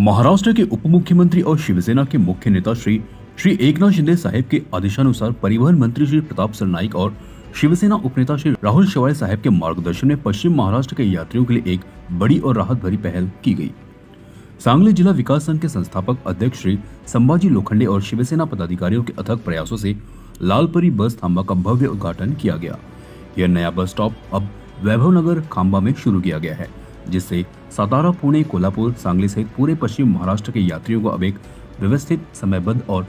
महाराष्ट्र के उप मुख्यमंत्री और शिवसेना के मुख्य नेता श्री एकनाथ शिंदे साहब के आदेशानुसार परिवहन मंत्री श्री प्रताप सरनाईक और शिवसेना उपनेता श्री राहुल शेवाळे साहब के मार्गदर्शन में पश्चिम महाराष्ट्र के यात्रियों के लिए एक बड़ी और राहत भरी पहल की गई। सांगली जिला विकास संघ के संस्थापक अध्यक्ष श्री संभाजी लोखंडे और शिवसेना पदाधिकारियों के अथक प्रयासों से लालपरी बस थांबा का भव्य उद्घाटन किया गया। यह नया बस स्टॉप अब वैभव नगर खांबा में शुरू किया गया है, जिससे सातारा, पुणे, कोल्हापुर, सांगली सहित पूरे पश्चिम महाराष्ट्र के यात्रियों को अब एक व्यवस्थित, समयबद्ध और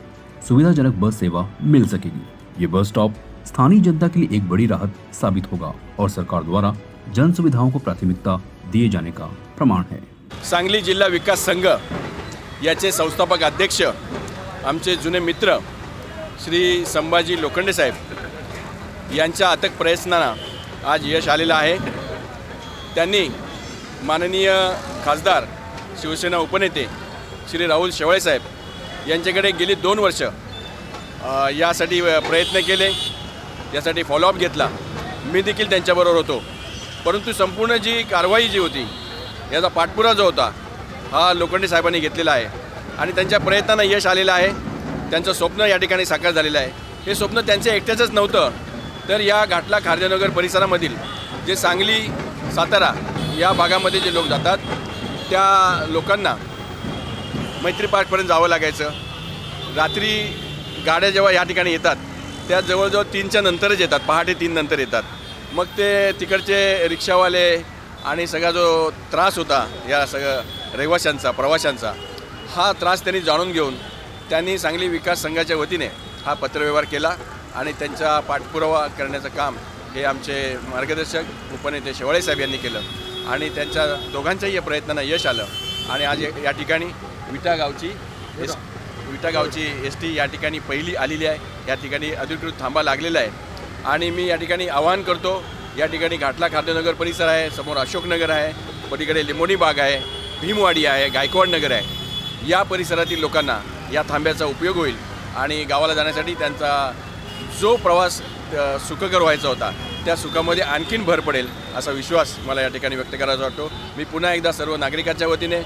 सुविधाजनक बस सेवा मिल सकेगी। ये बस स्टॉप स्थानीय जनता के लिए एक बड़ी राहत साबित होगा और सरकार द्वारा जन सुविधाओं को प्राथमिकता दिए जाने का प्रमाण है। सांगली जिल्हा विकास संघ याचे संस्थापक अध्यक्ष आमचे जुने मित्र श्री संभाजी लोखंडे साहेब यांच्या अथक प्रयत्नांना आज यश आलेलं आहे। त्यांनी माननीय खासदार शिवसेना उपनेते श्री राहुल शेवाळे साहेब यांच्याकडे गेली 2 वर्ष यासाठी प्रयत्न केले, यासाठी फॉलोअप घेतला। मी देखील त्यांच्याबरोबर होतो, परंतु संपूर्ण जी कारवाई जी होती याचा पाठपुरावा जो होता हा लोखंडे साहेबांनी घेतलेला आहे आणि त्यांच्या प्रयत्नांना यश आलेलं आहे। त्यांचं स्वप्न या ठिकाणी साकार झालेलं आहे। हे स्वप्न त्यांचे एकट्याचंच नव्हतं, तर या घाटला खारदेनगर परिसरामधील जे सांगली, सातारा या भागामध्ये जे लोक जातात त्या लोकांना मैत्री पार्कपर्यंत जावं लागायचं। रात्री गाड्या जेव्हा या ठिकाणी येतात त्या जवळजवळ 3च्या नंतरच येतात, पहाटे 3 नंतर येतात। मग ते तिकडचे रिक्षावाले आणि सगळा जो त्रास होता या सगळं रहिवाशांचा, प्रवाशांचा, हा त्रास त्यांनी जाणून घेऊन त्यांनी सांगली विकास संघाच्या वतीने हा पत्रव्यवहार केला आणि त्यांचा पाठपुरावा करण्याचं काम हे आमचे मार्गदर्शक उपनेते शेवाळे साहेब यांनी केलं आणि त्यांच्या दोघांच्याही या प्रयत्नांना यश आलं आणि आज या ठिकाणी विटा गावची एसटी या ठिकाणी पहिली आलेली आहे। या ठिकाणी अधिकृत थांबा लागलेला आहे आणि मी या ठिकाणी आवाहन करतो, या ठिकाणी घाटला खारदेनगर परिसर आहे, समोर अशोकनगर आहे, पलीकडे लिंबोनी बाग आहे, भीमवाडी आहे, गायकवाड नगर आहे। या परिसरातील लोकांना या थांब्याचा उपयोग होईल आणि गावाला जाण्यासाठी त्यांचा जो प्रवास सुखकर व्हायचा होता त्या सुखामध्ये आणखीन भर पडेल असा विश्वास मला या ठिकाणी व्यक्त करायचा वाटतो। मी पुन्हा एकदा सर्व नागरिकांच्या वतीने,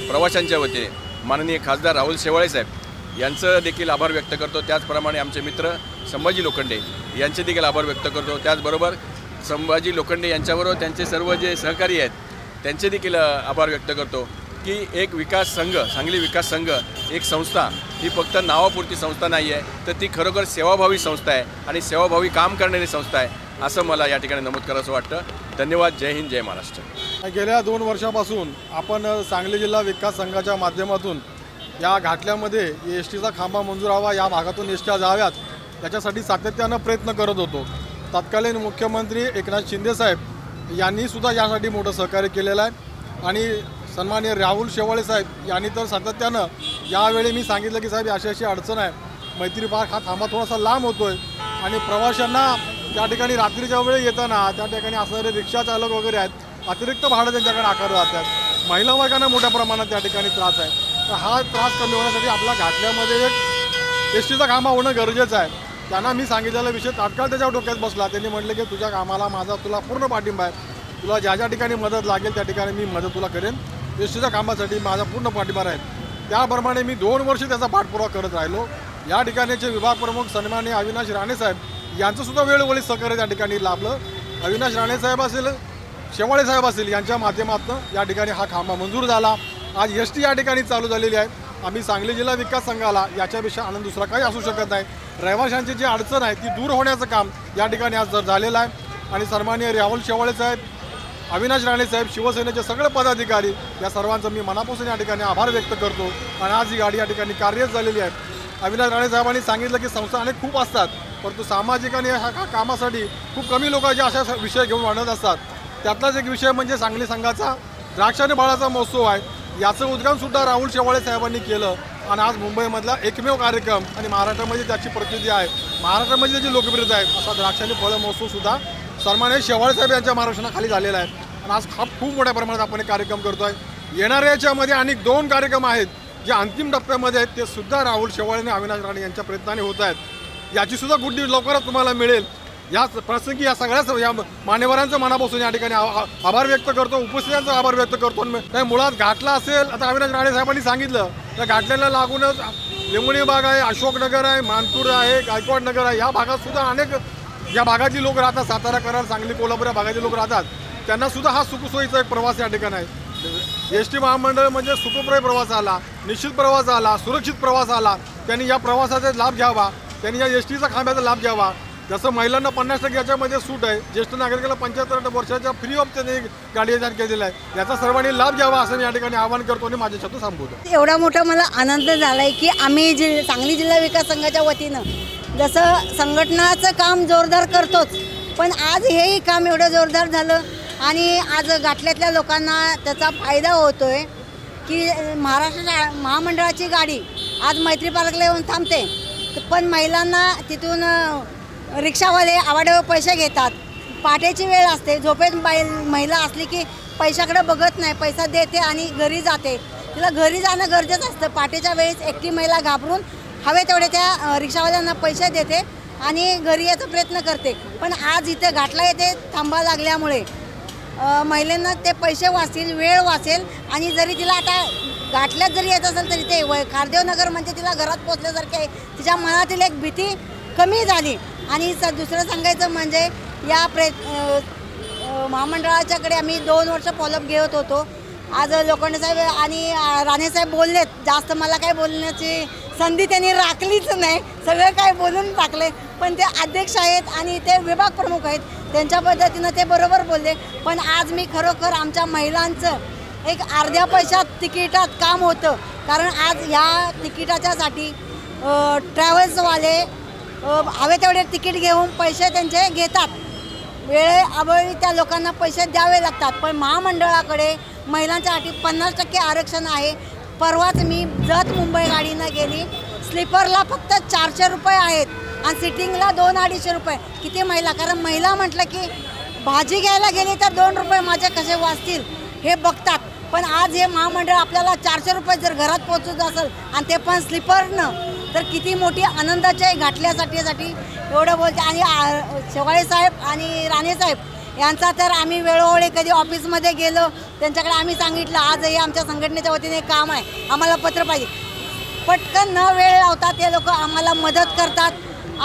प्रवाशांच्या वतीने माननीय खासदार राहुल शेवाळे साहेब यांचं देखील आभार व्यक्त करतो। त्याचप्रमाणे आमचे मित्र संभाजी लोखंडे यांचे देखील आभार व्यक्त करतो। त्याचबरोबर संभाजी लोखंडे यांच्याबरोबर त्यांचे सर्व जे सहकारी आहेत त्यांचे देखील आभार व्यक्त करतो की एक विकास संघ, सांगली विकास संघ एक संस्था ही फक्त नावापुरती संस्था नाही आहे, तर ती खरोखर सेवाभावी संस्था आहे आणि सेवाभावी काम करणारी संस्था आहे असं मला या ठिकाणी नमूद करायचं वाटतं। धन्यवाद। जय हिंद, जय महाराष्ट्र। गेल्या 2 वर्षापासून आपण सांगली जिल्हा विकास संघाच्या माध्यमातून या घाटल्यामध्ये एसटीचा खांबा मंजूर व्हावा, या भागातून एसट्या जाव्यात याच्यासाठी सातत्यानं प्रयत्न करत होतो। तत्कालीन मुख्यमंत्री एकनाथ शिंदे साहेब यांनी सुद्धा यासाठी मोठं सहकार्य केलेलं आहे आणि सन्माननीय राहुल शेवाळे साहेब यांनी तर सातत्यानं यावेळी मी सांगितलं की साहेब अशी अडचण आहे, मैत्री पार्क हा थांबा थोडासा लांब होतोय आणि प्रवाशांना त्या ठिकाणी रात्रीच्या वेळी येताना त्या ठिकाणी असणारे रिक्षा चालक वगैरे आहेत, अतिरिक्त भाडं त्यांच्याकडे आकारलं जातात। महिला वर्गांना मोठ्या प्रमाणात त्या ठिकाणी त्रास आहे, तर हा त्रास कमी होण्यासाठी आपल्या घाटल्यामध्ये एक एसटीचा खांबा होणं गरजेचं आहे। त्यांना मी सांगितलेला विषय तात्काळ त्याच्या डोक्यात बसला। त्यांनी म्हटले की तुझ्या कामाला माझा तुला पूर्ण पाठिंबा आहे, तुला ज्या ज्या ठिकाणी मदत लागेल त्या ठिकाणी मी मदत तुला करेन, एसटीच्या कामासाठी माझा पूर्ण पाठिंबा राहील। त्याप्रमाणे मी 2 वर्ष त्याचा पाठपुरावा करत राहिलो। या ठिकाणचे विभाग प्रमुख सन्माननीय अविनाश राणे साहेब यांचं सुद्धा वेळोवेळी सहकार्य त्या ठिकाणी लाभलं। अविनाश राणे साहेब असेल, शेवाळे साहेब असेल यांच्या माध्यमातून या ठिकाणी हा खांबा मंजूर झाला। आज एसटी या ठिकाणी चालू झालेली आहे। आम्ही सांगली जिल्हा विकास संघाला याच्यापेक्षा आनंद दुसरा काही असू शकत नाही। रहिवाशांची जी अडचण आहे ती दूर होण्याचं काम या ठिकाणी आज झालेलं आहे आणि सन्माननीय राहुल शेवाळे साहेब, अविनाश राणे साहेब, शिवसेनेचे सगळे पदाधिकारी या सर्वांचं मी मनापासून या ठिकाणी आभार व्यक्त करतो आणि आज ही गाडी या ठिकाणी कार्यरत झालेली आहे। अविनाश राणे साहेबांनी सांगितलं की संस्था अनेक खूप असतात, परंतु सामाजिक आणि ह्या कामासाठी खूप कमी लोकांचे अशा विषय घेऊन वाढत असतात। त्यातलाच एक विषय म्हणजे सांगली संघाचा द्राक्ष आणि बाळाचा महोत्सव आहे। याचं उद्घाटनसुद्धा राहुल शेवाळे साहेबांनी केलं आणि आज मुंबईमधला एकमेव कार्यक्रम आणि महाराष्ट्रामध्ये त्याची प्रसिद्धी आहे, महाराष्ट्रामध्ये त्याची लोकप्रियता आहे असा द्राक्ष आणि फळं महोत्सवसुद्धा सन्माननीय शेवाळे साहेब यांच्या मार्गदर्शनाखाली झालेला आहे आणि आज खूप मोठ्या प्रमाणात आपण एक कार्यक्रम करतो आहे। येणाऱ्या याच्यामध्ये अनेक 2 कार्यक्रम आहेत जे अंतिम टप्प्यामध्ये आहेत, ते सुद्धा राहुल शेवाळे आणि अविनाश राणे यांच्या प्रयत्नाने होत आहेत। याची सुद्धा गुड न्यूज लवकरच तुम्हाला मिळेल। या प्रसंगी या सगळ्याच या मान्यवरांचं मनापासून या ठिकाणी आभार व्यक्त करतो, उपस्थितांचा आभार व्यक्त करतो. मुळात घाटला असेल, आता अविनाश राणे साहेबांनी सांगितलं तर घाटल्याला लागूनच लिंबणी बाग आहे, अशोकनगर आहे, मानपूर आहे, गायकवाड नगर आहे. या भागात सुद्धा अनेक या भागातली लोक राहतात, सातारा, कराड, सांगली, कोल्हापूर या भागातली लोक राहतात. त्यांना सुद्धा हा सुखसोयीचा एक प्रवास या ठिकाणी आहे. एसटी महामंडळ म्हणजे सुखप्रय प्रवास आला, निश्चित प्रवास आला, सुरक्षित प्रवास आला. त्यांनी या प्रवासाचा लाभ घ्यावा, त्यांनी या एसटीचा खांब्याचा लाभ घ्यावा. जसं महिलांना 50% याच्यामध्ये सूट आहे, ज्येष्ठ नागरिकाला 75 वर्षाच्या फ्री ऑफ त्यांनी गाडी केलेला आहे. याचा सर्वांनी लाभ घ्यावा असं या ठिकाणी आवाहन करतो आणि माझ्या शब्द संबोधतो. एवढा मोठा मला आनंद झालाय की आम्ही सांगली जिल्हा विकास संघाच्या वतीनं जसं संघटनाचं काम जोरदार करतोच, पण आज हेही काम एवढं जोरदार झालं आणि आज घाटल्यातल्या लोकांना त्याचा फायदा होतोय की महाराष्ट्र महामंडळाची गाडी आज मैत्री पार्कला येऊन थांबते, पण महिलांना तिथून रिक्षावाले आवाड्यावर पैसे घेतात. पाठीची वेळ असते, झोपेत महिला असली की पैशाकडे बघत नाही, पैसा देते आणि घरी जाते. तिला घरी जाणं गरजेचं असतं. पाठीच्या वेळेस एकटी महिला घाबरून हवे तेवढे त्या रिक्षावाल्यांना पैसे देते आणि घरी यायचा प्रयत्न करते. पण आज इथे घाटला येथे थांबा लागल्यामुळे महिलांना ते पैसे वाचतील, वेळ वाचेल आणि जरी तिला आता घाटल्यात जरी येत असेल तरी ते खारदेव नगर म्हणजे तिला घरात पोचल्यासारखे आहे. तिच्या मनातील एक भीती कमी झाली. आणि दुसरं सांगायचं म्हणजे या महामंडळाच्याकडे आम्ही 2 वर्ष फॉलोअप घेत होतो. आज लोखंडे साहेब आणि राणे साहेब बोललेत, जास्त मला काय बोलण्याची संधी त्यांनी राखलीच नाही, सगळं काय बोलून टाकले. पण ते अध्यक्ष आहेत आणि ते विभाग प्रमुख आहेत, त्यांच्या पद्धतीनं ते बरोबर बोलले. पण आज मी खरोखर आमच्या महिलांचं एक अर्ध्या पैशात तिकिटात काम होतं, कारण आज ह्या तिकिटाच्यासाठी ट्रॅव्हल्सवाले हवे तेवढे तिकीट घेऊन पैसे त्यांचे घेतात. वेळेअभावी त्या लोकांना पैसे द्यावे लागतात. पण महामंडळाकडे महिलांच्यासाठी 50% आरक्षण आहे. परवाच मी जत मुंबई गाडीनं गेली, स्लीपरला फक्त 400 रुपये आहेत आणि सिटिंगला 200-250 रुपये. किती महिला, कारण महिला म्हटलं की भाजी घ्यायला गेली तर 2 रुपये माझे कसे वाचतील हे बघतात. पण आज हे महामंडळ आपल्याला 400 रुपये जर घरात पोहोचत असेल आणि ते पण स्लीपरनं, तर किती मोठी आनंदाच्या घाटल्यासाठी एवढं बोलते. आणि शेवाळे साहेब आणि राणे साहेब यांचा तर आम्ही वेळोवेळी कधी ऑफिसमध्ये गेलो त्यांच्याकडे आम्ही सांगितलं आजही आमच्या संघटनेच्या वतीने काम आहे, आम्हाला पत्र पाहिजे. पटकन न वेळ लावता ते लोक आम्हाला मदत करतात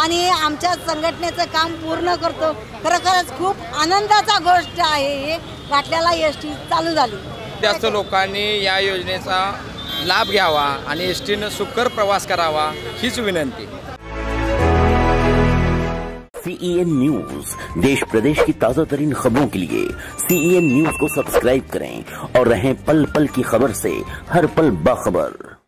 आणि आमच्या संघटनेचं काम पूर्ण करतो. खरोखरच खूप आनंदाचा गोष्ट आहे हे घाटल्याला एसटी चालू झाली. जास्त लोकांनी या योजनेचा लाभ घ्यावा आणि एसटीनं सुकर प्रवास करावा हीच विनंती. CEN न्यूज, देश प्रदेश की ताज़ा तरीन खबरों के लिए CEN न्यूज को सब्सक्राइब करें और रहें पल पल की खबर से हर पल बाखबर.